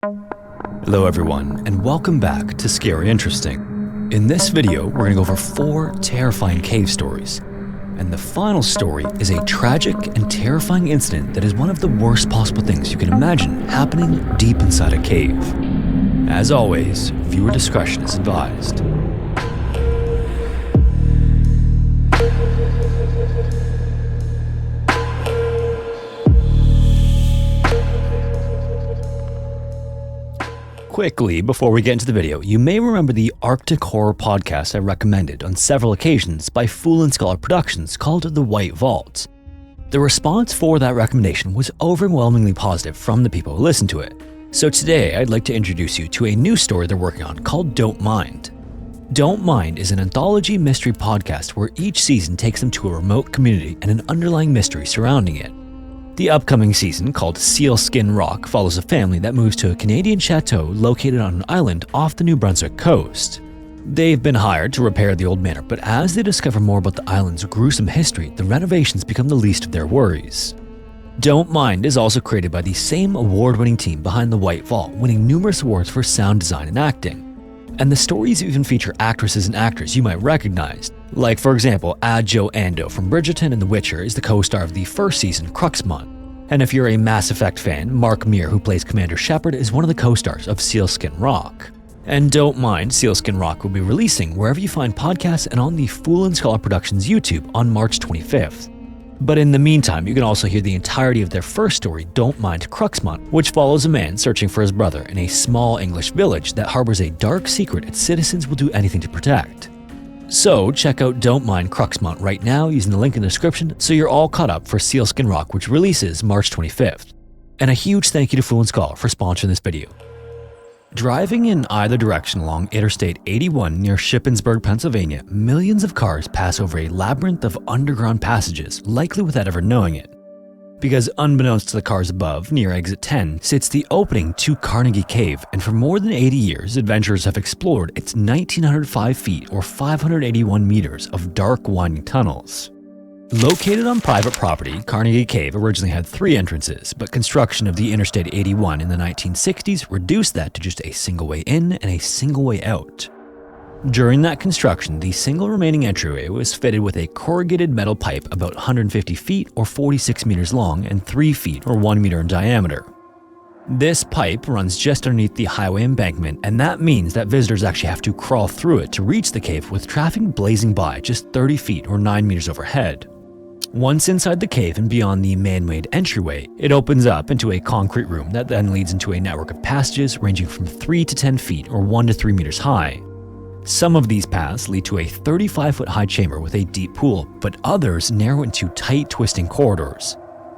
Hello everyone, and welcome back to Scary Interesting. In this video, we're going to go over 4 terrifying cave stories. And the final story is a tragic and terrifying incident that is one of the worst possible things you can imagine happening deep inside a cave. As always, viewer discretion is advised. Quickly, before we get into the video, you may remember the Arctic horror podcast I recommended on several occasions by Fool and Scholar Productions called The White Vault. The response for that recommendation was overwhelmingly positive from the people who listened to it. So today, I'd like to introduce you to a new story they're working on called Don't Mind. Don't Mind is an anthology mystery podcast where each season takes them to a remote community and an underlying mystery surrounding it. The upcoming season, called Sealskin Rock, follows a family that moves to a Canadian chateau located on an island off the New Brunswick coast. They've been hired to repair the old manor, but as they discover more about the island's gruesome history, the renovations become the least of their worries. Don't Mind is also created by the same award-winning team behind The White Vault, winning numerous awards for sound design and acting. And the stories even feature actresses and actors you might recognize. Like, for example, Adjo Ando from Bridgerton and The Witcher is the co-star of the first season, Cruxmont. And if you're a Mass Effect fan, Mark Meer, who plays Commander Shepard, is one of the co-stars of Sealskin Rock. And Don't Mind, Sealskin Rock will be releasing wherever you find podcasts and on the Fool and Scholar Productions YouTube on March 25th. But in the meantime, you can also hear the entirety of their first story, Don't Mind Cruxmont, which follows a man searching for his brother in a small English village that harbors a dark secret its citizens will do anything to protect. So check out Don't Mind Cruxmont right now using the link in the description so you're all caught up for Sealskin Rock, which releases March 25th. And a huge thank you to Fool and Scholar for sponsoring this video. Driving in either direction along Interstate 81 near Shippensburg, Pennsylvania, millions of cars pass over a labyrinth of underground passages, likely without ever knowing it. Because unbeknownst to the cars above, near exit 10, sits the opening to Carnegie Cave, and for more than 80 years, adventurers have explored its 1,905 feet or 581 meters of dark, winding tunnels. Located on private property, Carnegie Cave originally had 3 entrances, but construction of the Interstate 81 in the 1960s reduced that to just a single way in and a single way out. During that construction, the single remaining entryway was fitted with a corrugated metal pipe about 150 feet or 46 meters long and 3 feet or 1 meter in diameter. This pipe runs just underneath the highway embankment, and that means that visitors actually have to crawl through it to reach the cave, with traffic blazing by just 30 feet or 9 meters overhead. Once inside the cave and beyond the man-made entryway, it opens up into a concrete room that then leads into a network of passages ranging from 3 to 10 feet or 1 to 3 meters high. Some of these paths lead to a 35-foot high chamber with a deep pool, but others narrow into tight, twisting corridors.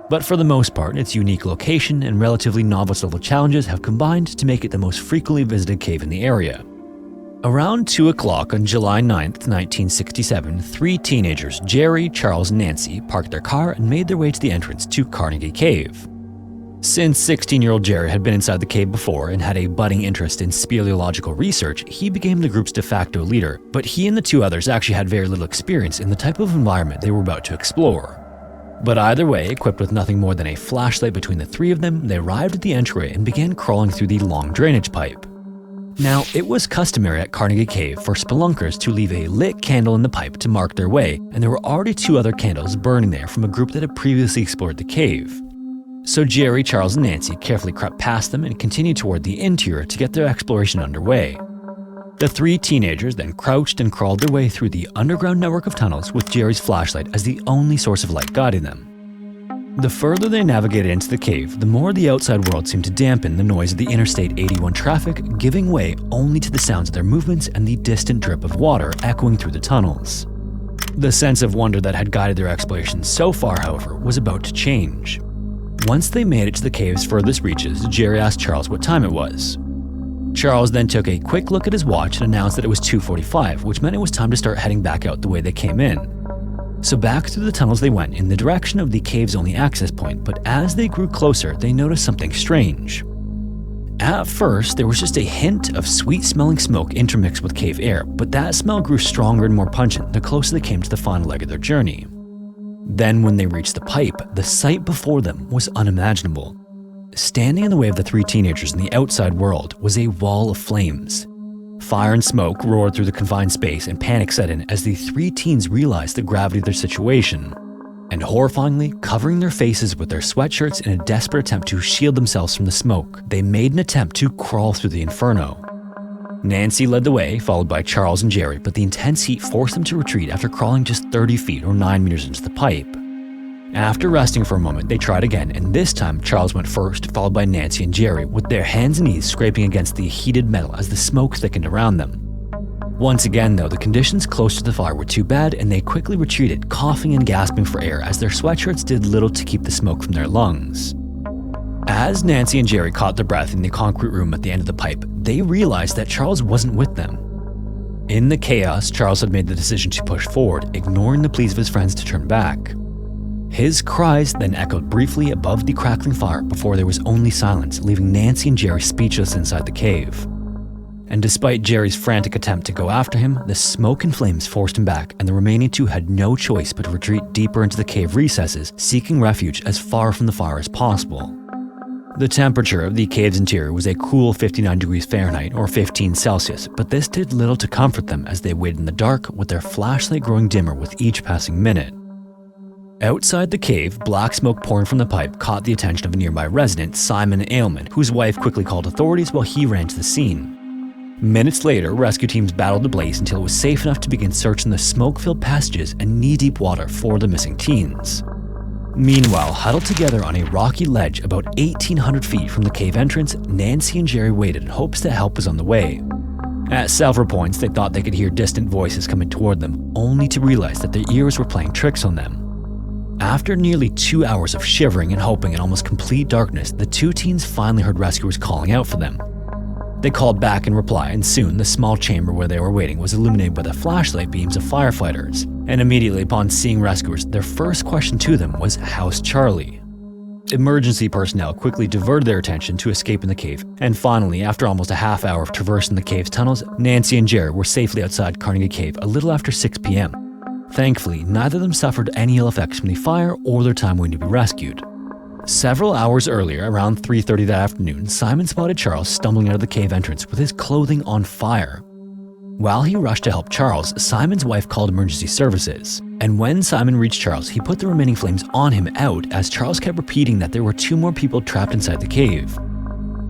But for the most part, its unique location and relatively novice-level challenges have combined to make it the most frequently visited cave in the area. Around 2 o'clock on July 9th, 1967, 3 teenagers, Jerry, Charles, and Nancy, parked their car and made their way to the entrance to Carnegie Cave. Since 16-year-old Jerry had been inside the cave before and had a budding interest in speleological research, he became the group's de facto leader, but he and the 2 others actually had very little experience in the type of environment they were about to explore. But either way, equipped with nothing more than a flashlight between the 3 of them, they arrived at the entryway and began crawling through the long drainage pipe. Now, it was customary at Carnegie Cave for spelunkers to leave a lit candle in the pipe to mark their way, and there were already 2 other candles burning there from a group that had previously explored the cave. So Jerry, Charles, and Nancy carefully crept past them and continued toward the interior to get their exploration underway. The 3 teenagers then crouched and crawled their way through the underground network of tunnels with Jerry's flashlight as the only source of light guiding them. The further they navigated into the cave, the more the outside world seemed to dampen the noise of the Interstate 81 traffic, giving way only to the sounds of their movements and the distant drip of water echoing through the tunnels. The sense of wonder that had guided their exploration so far, however, was about to change. Once they made it to the cave's furthest reaches, Jerry asked Charles what time it was. Charles then took a quick look at his watch and announced that it was 2:45, which meant it was time to start heading back out the way they came in. So back through the tunnels they went in the direction of the cave's only access point, but as they grew closer, they noticed something strange. At first, there was just a hint of sweet-smelling smoke intermixed with cave air, but that smell grew stronger and more pungent the closer they came to the final leg of their journey. Then when they reached the pipe, the sight before them was unimaginable. Standing in the way of the three teenagers in the outside world was a wall of flames. Fire and smoke roared through the confined space, and panic set in as the three teens realized the gravity of their situation. And horrifyingly, covering their faces with their sweatshirts in a desperate attempt to shield themselves from the smoke, they made an attempt to crawl through the inferno. Nancy led the way, followed by Charles and Jerry, but the intense heat forced them to retreat after crawling just 30 feet or 9 meters into the pipe. After resting for a moment, they tried again, and this time Charles went first, followed by Nancy and Jerry, with their hands and knees scraping against the heated metal as the smoke thickened around them. Once again, though, the conditions close to the fire were too bad, and they quickly retreated, coughing and gasping for air as their sweatshirts did little to keep the smoke from their lungs. As Nancy and Jerry caught their breath in the concrete room at the end of the pipe, they realized that Charles wasn't with them. In the chaos, Charles had made the decision to push forward, ignoring the pleas of his friends to turn back. His cries then echoed briefly above the crackling fire before there was only silence, leaving Nancy and Jerry speechless inside the cave. And despite Jerry's frantic attempt to go after him, the smoke and flames forced him back, and the remaining two had no choice but to retreat deeper into the cave recesses, seeking refuge as far from the fire as possible. The temperature of the cave's interior was a cool 59 degrees Fahrenheit or 15 Celsius, but this did little to comfort them as they waited in the dark, with their flashlight growing dimmer with each passing minute. Outside the cave, black smoke pouring from the pipe caught the attention of a nearby resident, Simon Aylman, whose wife quickly called authorities while he ran to the scene. Minutes later, rescue teams battled the blaze until it was safe enough to begin searching the smoke-filled passages and knee-deep water for the missing teens. Meanwhile, huddled together on a rocky ledge about 1,800 feet from the cave entrance, Nancy and Jerry waited in hopes that help was on the way. At several points, they thought they could hear distant voices coming toward them, only to realize that their ears were playing tricks on them. After nearly 2 hours of shivering and hoping in almost complete darkness, the two teens finally heard rescuers calling out for them. They called back in reply, and soon the small chamber where they were waiting was illuminated by the flashlight beams of firefighters. And immediately upon seeing rescuers, their first question to them was, "How's Charlie?" Emergency personnel quickly diverted their attention to escaping the cave, and finally, after almost a half hour of traversing the cave's tunnels, Nancy and Jerry were safely outside Carnegie Cave a little after 6 p.m. Thankfully, neither of them suffered any ill effects from the fire or their time waiting to be rescued. Several hours earlier, around 3:30 that afternoon, Simon spotted Charles stumbling out of the cave entrance with his clothing on fire. While he rushed to help Charles, Simon's wife called emergency services. And when Simon reached Charles, he put the remaining flames on him out as Charles kept repeating that there were 2 more people trapped inside the cave.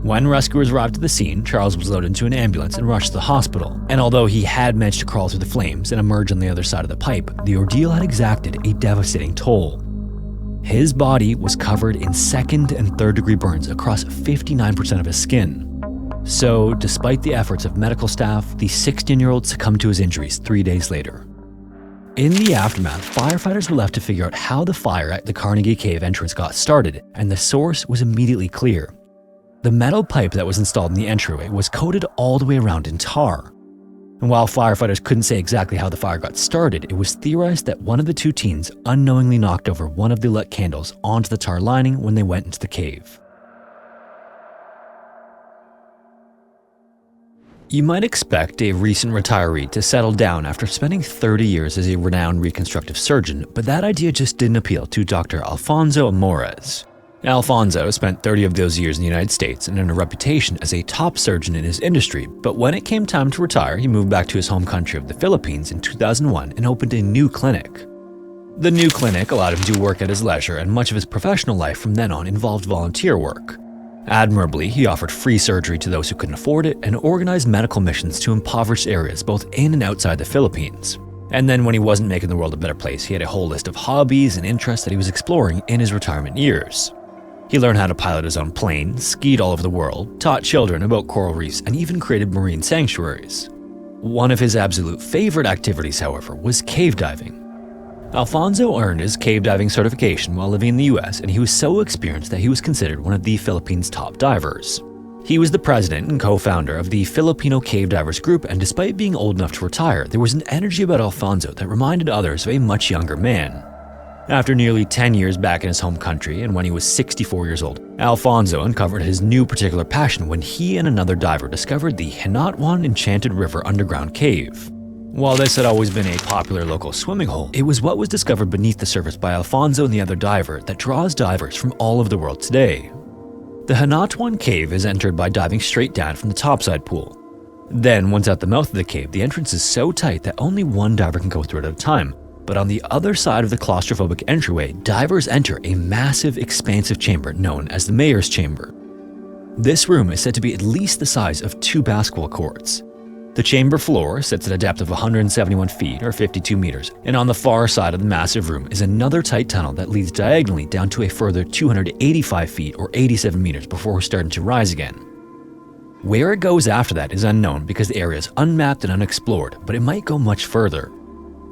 When rescuers arrived at the scene, Charles was loaded into an ambulance and rushed to the hospital. And although he had managed to crawl through the flames and emerge on the other side of the pipe, the ordeal had exacted a devastating toll. His body was covered in 2nd and 3rd degree burns across 59% of his skin. So, despite the efforts of medical staff, the 16-year-old succumbed to his injuries 3 days later. In the aftermath, firefighters were left to figure out how the fire at the Carnegie Cave entrance got started, and the source was immediately clear. The metal pipe that was installed in the entryway was coated all the way around in tar. And while firefighters couldn't say exactly how the fire got started, it was theorized that one of the 2 teens unknowingly knocked over one of the lit candles onto the tar lining when they went into the cave. You might expect a recent retiree to settle down after spending 30 years as a renowned reconstructive surgeon, but that idea just didn't appeal to Dr. Alfonso Amores. Alfonso spent 30 of those years in the United States and earned a reputation as a top surgeon in his industry, but when it came time to retire, he moved back to his home country of the Philippines in 2001 and opened a new clinic. The new clinic allowed him to work at his leisure, and much of his professional life from then on involved volunteer work. Admirably, he offered free surgery to those who couldn't afford it and organized medical missions to impoverished areas both in and outside the Philippines. And then when he wasn't making the world a better place, he had a whole list of hobbies and interests that he was exploring in his retirement years. He learned how to pilot his own plane, skied all over the world, taught children about coral reefs, and even created marine sanctuaries. One of his absolute favorite activities, however, was cave diving. Alfonso earned his cave diving certification while living in the US, and he was so experienced that he was considered one of the Philippines' top divers. He was the president and co-founder of the Filipino Cave Divers Group, and despite being old enough to retire, there was an energy about Alfonso that reminded others of a much younger man. After nearly 10 years back in his home country, and when he was 64 years old, Alfonso uncovered his new particular passion when he and another diver discovered the Hinatuan Enchanted River underground cave. While this had always been a popular local swimming hole, it was what was discovered beneath the surface by Alfonso and the other diver that draws divers from all over the world today. The Hinatuan cave is entered by diving straight down from the topside pool. Then, once at the mouth of the cave, the entrance is so tight that only one diver can go through it at a time. But on the other side of the claustrophobic entryway, divers enter a massive, expansive chamber known as the Mayor's Chamber. This room is said to be at least the size of 2 basketball courts. The chamber floor sits at a depth of 171 feet or 52 meters, and on the far side of the massive room is another tight tunnel that leads diagonally down to a further 285 feet or 87 meters before starting to rise again. Where it goes after that is unknown because the area is unmapped and unexplored, but it might go much further.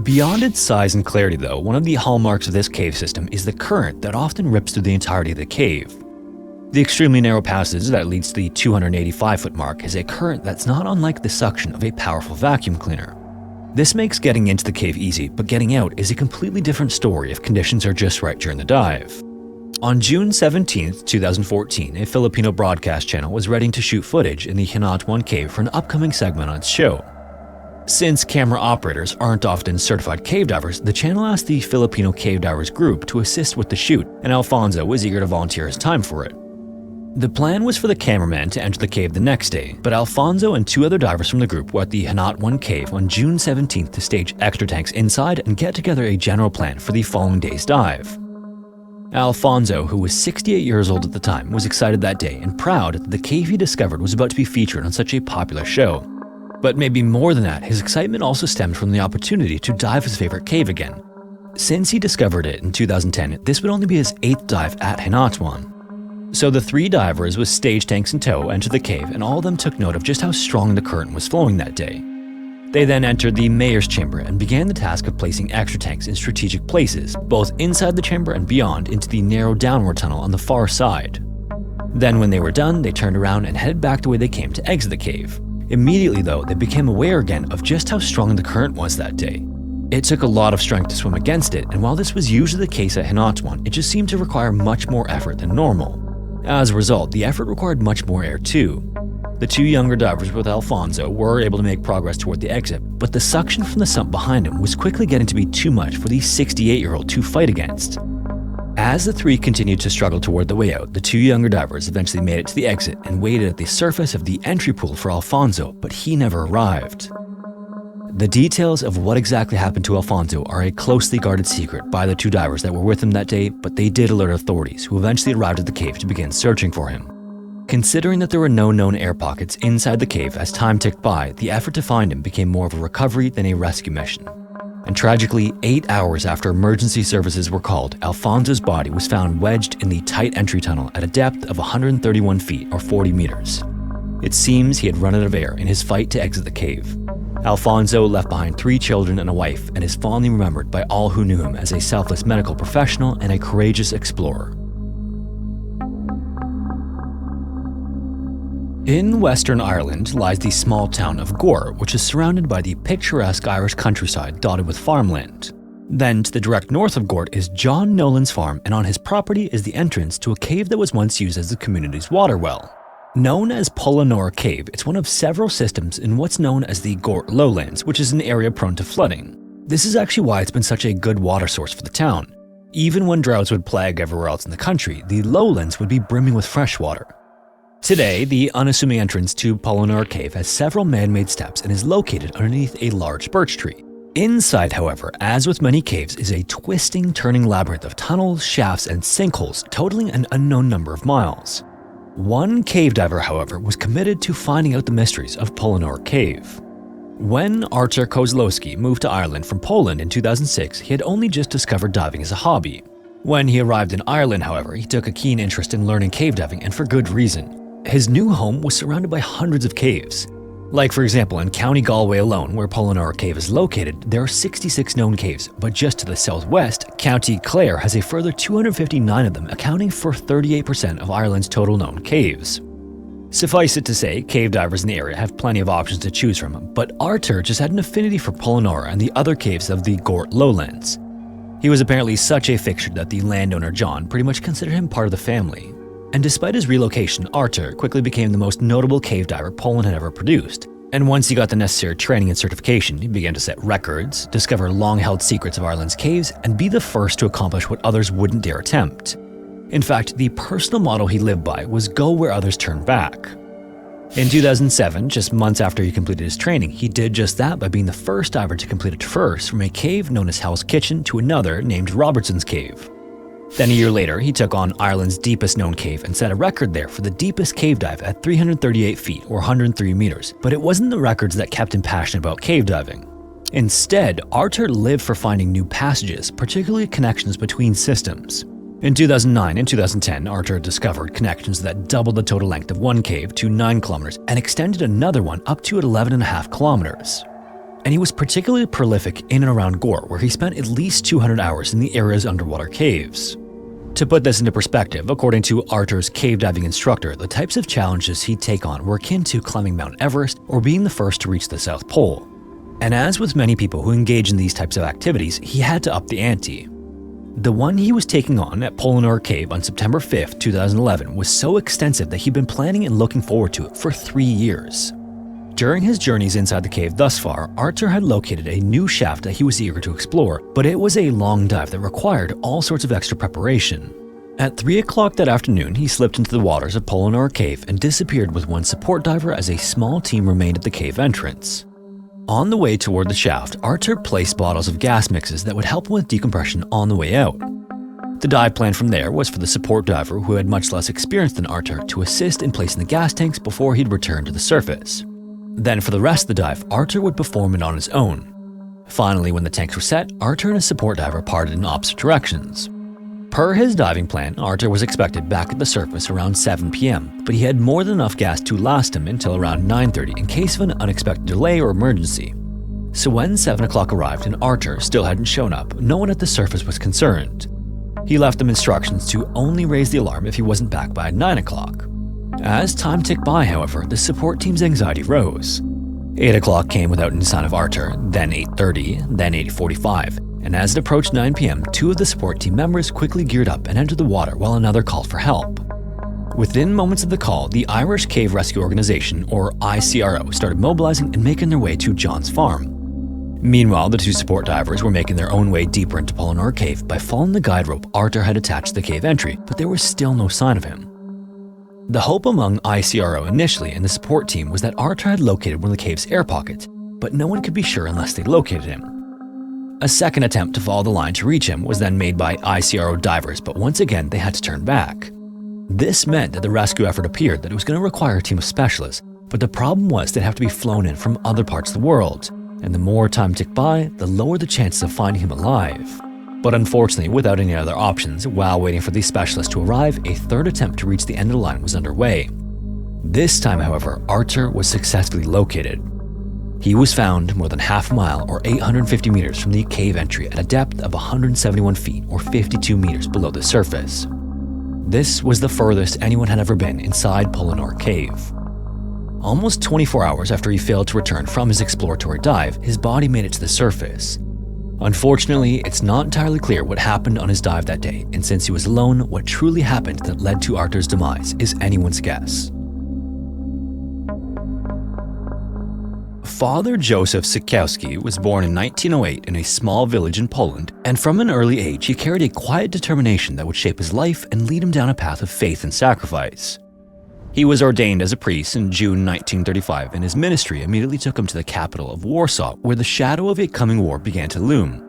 Beyond its size and clarity though, one of the hallmarks of this cave system is the current that often rips through the entirety of the cave. The extremely narrow passage that leads to the 285-foot mark is a current that's not unlike the suction of a powerful vacuum cleaner. This makes getting into the cave easy, but getting out is a completely different story if conditions are just right during the dive. On June 17, 2014, a Filipino broadcast channel was ready to shoot footage in the Hinatuan cave for an upcoming segment on its show. Since camera operators aren't often certified cave divers, the channel asked the Filipino cave divers group to assist with the shoot, and Alfonso was eager to volunteer his time for it. The plan was for the cameraman to enter the cave the next day, but Alfonso and 2 other divers from the group were at the Hinatuan cave on June 17th to stage extra tanks inside and get together a general plan for the following day's dive. Alfonso, who was 68 years old at the time, was excited that day and proud that the cave he discovered was about to be featured on such a popular show. But maybe more than that, his excitement also stemmed from the opportunity to dive his favorite cave again. Since he discovered it in 2010, this would only be his 8th dive at Hinatuan. So the 3 divers with stage tanks in tow entered the cave, and all of them took note of just how strong the current was flowing that day. They then entered the Mayor's Chamber and began the task of placing extra tanks in strategic places, both inside the chamber and beyond into the narrow downward tunnel on the far side. Then when they were done, they turned around and headed back the way they came to exit the cave. Immediately though, they became aware again of just how strong the current was that day. It took a lot of strength to swim against it, and while this was usually the case at Hinatuan, it just seemed to require much more effort than normal. As a result, the effort required much more air too. The 2 younger divers with Alfonso were able to make progress toward the exit, but the suction from the sump behind him was quickly getting to be too much for the 68-year-old to fight against. As the 3 continued to struggle toward the way out, the 2 younger divers eventually made it to the exit and waited at the surface of the entry pool for Alfonso, but he never arrived. The details of what exactly happened to Alfonso are a closely guarded secret by the 2 divers that were with him that day, but they did alert authorities, who eventually arrived at the cave to begin searching for him. Considering that there were no known air pockets inside the cave as time ticked by, the effort to find him became more of a recovery than a rescue mission. And tragically, 8 hours after emergency services were called, Alfonso's body was found wedged in the tight entry tunnel at a depth of 131 feet or 40 meters. It seems he had run out of air in his fight to exit the cave. Alfonso left behind 3 children and a wife, and is fondly remembered by all who knew him as a selfless medical professional and a courageous explorer. In Western Ireland lies the small town of Gore, which is surrounded by the picturesque Irish countryside dotted with farmland. Then to the direct north of Gort is John Nolan's farm, and on his property is the entrance to a cave that was once used as the community's water well. Known as Pollonora Cave, it's one of several systems in what's known as the Gort Lowlands, which is an area prone to flooding. This is actually why it's been such a good water source for the town. Even when droughts would plague everywhere else in the country, the lowlands would be brimming with fresh water. Today, the unassuming entrance to Pollonora Cave has several man-made steps and is located underneath a large birch tree. Inside, however, as with many caves, is a twisting, turning labyrinth of tunnels, shafts, and sinkholes totaling an unknown number of miles. One cave diver, however, was committed to finding out the mysteries of Pollonora Cave. When Artur Kozlowski moved to Ireland from Poland in 2006, he had only just discovered diving as a hobby. When he arrived in Ireland, however, he took a keen interest in learning cave diving, and for good reason. His new home was surrounded by hundreds of caves. Like for example, in County Galway alone, where Pollonora Cave is located, there are 66 known caves, but just to the southwest, County Clare has a further 259 of them, accounting for 38% of Ireland's total known caves. Suffice it to say, cave divers in the area have plenty of options to choose from, but Artur just had an affinity for Pollonora and the other caves of the Gort Lowlands. He was apparently such a fixture that the landowner John pretty much considered him part of the family. And despite his relocation, Artur quickly became the most notable cave diver Poland had ever produced. And once he got the necessary training and certification, he began to set records, discover long-held secrets of Ireland's caves, and be the first to accomplish what others wouldn't dare attempt. In fact, the personal motto he lived by was "Go where others turn back." In 2007, just months after he completed his training, he did just that by being the first diver to complete a traverse from a cave known as Hell's Kitchen to another named Robertson's Cave. Then a year later, he took on Ireland's deepest known cave and set a record there for the deepest cave dive at 338 feet or 103 meters, but it wasn't the records that kept him passionate about cave diving. Instead, Artur lived for finding new passages, particularly connections between systems. In 2009 and 2010, Artur discovered connections that doubled the total length of one cave to 9 kilometers and extended another one up to 11.5 kilometers. And he was particularly prolific in and around Gore, where he spent at least 200 hours in the area's underwater caves. To put this into perspective, according to Artur's cave diving instructor, the types of challenges he'd take on were akin to climbing Mount Everest or being the first to reach the South Pole. And as with many people who engage in these types of activities, he had to up the ante. The one he was taking on at Pollonora Cave on September 5, 2011 was so extensive that he'd been planning and looking forward to it for 3 years. During his journeys inside the cave thus far, Artur had located a new shaft that he was eager to explore, but it was a long dive that required all sorts of extra preparation. At 3 o'clock that afternoon, he slipped into the waters of Pollonora Cave and disappeared with one support diver as a small team remained at the cave entrance. On the way toward the shaft, Artur placed bottles of gas mixes that would help him with decompression on the way out. The dive plan from there was for the support diver, who had much less experience than Artur, to assist in placing the gas tanks before he'd return to the surface. Then for the rest of the dive, Artur would perform it on his own. Finally, when the tanks were set, Artur and his support diver parted in opposite directions. Per his diving plan, Artur was expected back at the surface around 7 p.m., but he had more than enough gas to last him until around 9:30 in case of an unexpected delay or emergency. So when 7 o'clock arrived and Artur still hadn't shown up, no one at the surface was concerned. He left them instructions to only raise the alarm if he wasn't back by 9 o'clock. As time ticked by, however, the support team's anxiety rose. 8 o'clock came without any sign of Artur, then 8:30, then 8:45. And as it approached 9 p.m., 2 of the support team members quickly geared up and entered the water while another called for help. Within moments of the call, the Irish Cave Rescue Organization, or ICRO, started mobilizing and making their way to John's farm. Meanwhile, the 2 support divers were making their own way deeper into Pollonora Cave by following the guide rope Artur had attached to the cave entry, but there was still no sign of him. The hope among ICRO initially and the support team was that Artur had located one of the cave's air pockets, but no one could be sure unless they located him. A second attempt to follow the line to reach him was then made by ICRO divers, but once again they had to turn back. This meant that the rescue effort appeared that it was going to require a team of specialists, but the problem was they'd have to be flown in from other parts of the world, and the more time ticked by, the lower the chances of finding him alive. But unfortunately, without any other options, while waiting for these specialists to arrive, a third attempt to reach the end of the line was underway. This time, however, Artur was successfully located. He was found more than half a mile or 850 meters from the cave entry at a depth of 171 feet or 52 meters below the surface. This was the furthest anyone had ever been inside Pollonora Cave. Almost 24 hours after he failed to return from his exploratory dive, his body made it to the surface. Unfortunately, it's not entirely clear what happened on his dive that day, and since he was alone, what truly happened that led to Artur's demise is anyone's guess. Father Joseph Sikowski was born in 1908 in a small village in Poland, and from an early age he carried a quiet determination that would shape his life and lead him down a path of faith and sacrifice. He was ordained as a priest in June 1935, and his ministry immediately took him to the capital of Warsaw, where the shadow of a coming war began to loom.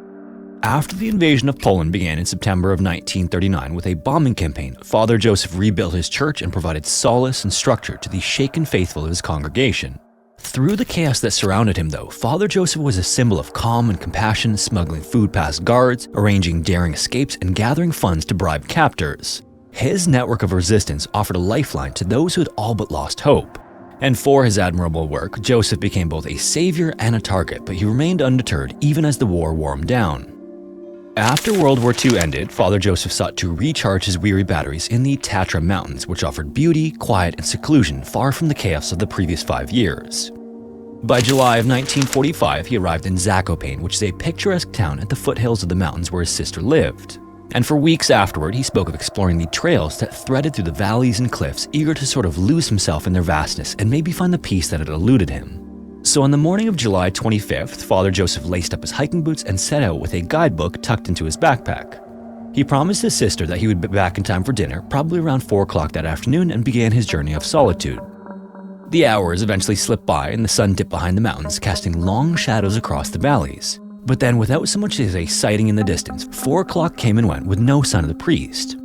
After the invasion of Poland began in September of 1939 with a bombing campaign, Father Joseph rebuilt his church and provided solace and structure to the shaken faithful of his congregation. Through the chaos that surrounded him, though, Father Joseph was a symbol of calm and compassion, smuggling food past guards, arranging daring escapes, and gathering funds to bribe captors. His network of resistance offered a lifeline to those who had all but lost hope. And for his admirable work, Joseph became both a savior and a target, but he remained undeterred even as the war wore him down. After World War II ended, Father Joseph sought to recharge his weary batteries in the Tatra Mountains, which offered beauty, quiet, and seclusion far from the chaos of the previous 5 years. By July of 1945, he arrived in Zakopane, which is a picturesque town at the foothills of the mountains where his sister lived. And for weeks afterward, he spoke of exploring the trails that threaded through the valleys and cliffs, eager to sort of lose himself in their vastness and maybe find the peace that had eluded him. So on the morning of July 25th, Father Joseph laced up his hiking boots and set out with a guidebook tucked into his backpack. He promised his sister that he would be back in time for dinner, probably around 4 o'clock that afternoon, and began his journey of solitude. The hours eventually slipped by and the sun dipped behind the mountains, casting long shadows across the valleys. But then, without so much as a sighting in the distance, 4 o'clock came and went with no sign of the priest.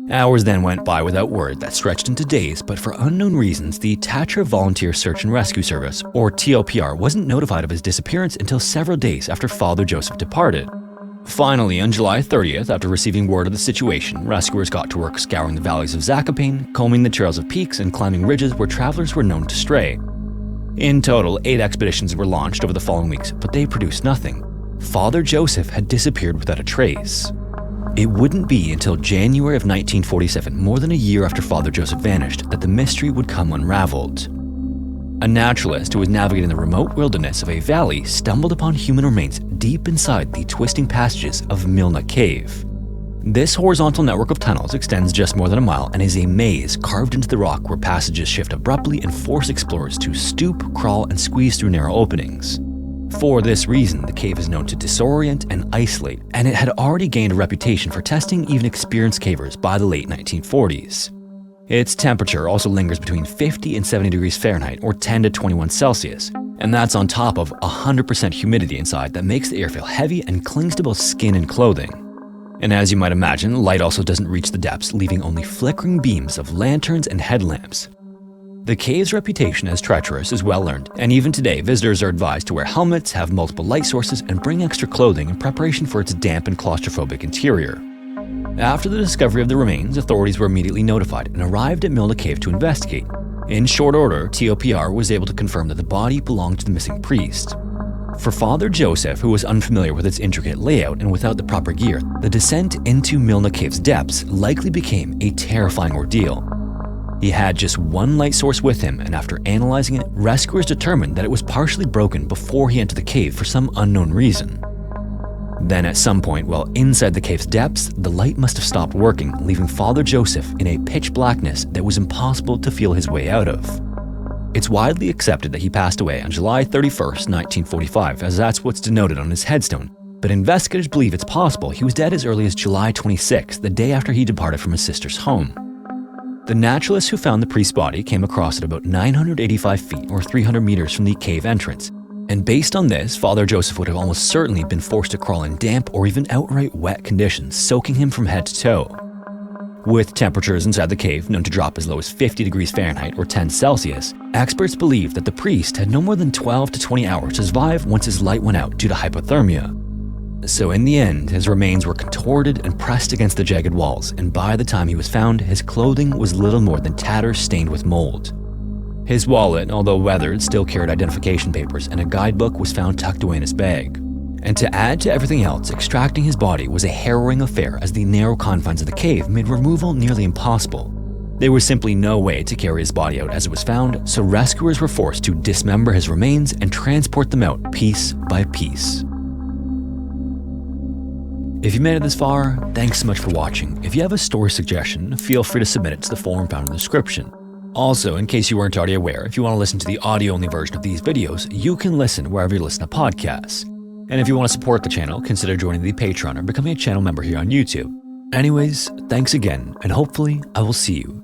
Hours then went by without word that stretched into days, but for unknown reasons, the Tatra Volunteer Search and Rescue Service, or TOPR, wasn't notified of his disappearance until several days after Father Joseph departed. Finally, on July 30th, after receiving word of the situation, rescuers got to work scouring the valleys of Zakopane, combing the trails of peaks, and climbing ridges where travelers were known to stray. In total, 8 expeditions were launched over the following weeks, but they produced nothing. Father Joseph had disappeared without a trace. It wouldn't be until January of 1947, more than a year after Father Joseph vanished, that the mystery would come unraveled. A naturalist who was navigating the remote wilderness of a valley stumbled upon human remains deep inside the twisting passages of Milna Cave. This horizontal network of tunnels extends just more than a mile and is a maze carved into the rock where passages shift abruptly and force explorers to stoop, crawl, and squeeze through narrow openings. For this reason, the cave is known to disorient and isolate, and it had already gained a reputation for testing even experienced cavers by the late 1940s. Its temperature also lingers between 50 and 70 degrees Fahrenheit or 10 to 21 Celsius, and that's on top of 100% humidity inside that makes the air feel heavy and clings to both skin and clothing. And as you might imagine, light also doesn't reach the depths, leaving only flickering beams of lanterns and headlamps. The cave's reputation as treacherous is well earned, and even today visitors are advised to wear helmets, have multiple light sources, and bring extra clothing in preparation for its damp and claustrophobic interior. After the discovery of the remains, authorities were immediately notified and arrived at Milna Cave to investigate. In short order, TOPR was able to confirm that the body belonged to the missing priest. For Father Joseph, who was unfamiliar with its intricate layout and without the proper gear, the descent into Milna Cave's depths likely became a terrifying ordeal. He had just one light source with him, and after analyzing it, rescuers determined that it was partially broken before he entered the cave for some unknown reason. Then at some point, while inside the cave's depths, the light must have stopped working, leaving Father Joseph in a pitch blackness that was impossible to feel his way out of. It's widely accepted that he passed away on July 31st, 1945, as that's what's denoted on his headstone, but investigators believe it's possible he was dead as early as July 26th, the day after he departed from his sister's home. The naturalist who found the priest's body came across it about 985 feet or 300 meters from the cave entrance, and based on this, Father Joseph would have almost certainly been forced to crawl in damp or even outright wet conditions, soaking him from head to toe. With temperatures inside the cave known to drop as low as 50 degrees Fahrenheit or 10 Celsius, experts believe that the priest had no more than 12 to 20 hours to survive once his light went out due to hypothermia. So in the end, his remains were contorted and pressed against the jagged walls, and by the time he was found, his clothing was little more than tatters stained with mold. His wallet, although weathered, still carried identification papers, and a guidebook was found tucked away in his bag. And to add to everything else, extracting his body was a harrowing affair, as the narrow confines of the cave made removal nearly impossible. There was simply no way to carry his body out as it was found, so rescuers were forced to dismember his remains and transport them out piece by piece. If you made it this far, thanks so much for watching. If you have a story suggestion, feel free to submit it to the form found in the description. Also, in case you weren't already aware, if you want to listen to the audio-only version of these videos, you can listen wherever you listen to podcasts. And if you want to support the channel, consider joining the Patreon or becoming a channel member here on YouTube. Anyways, thanks again, and hopefully I will see you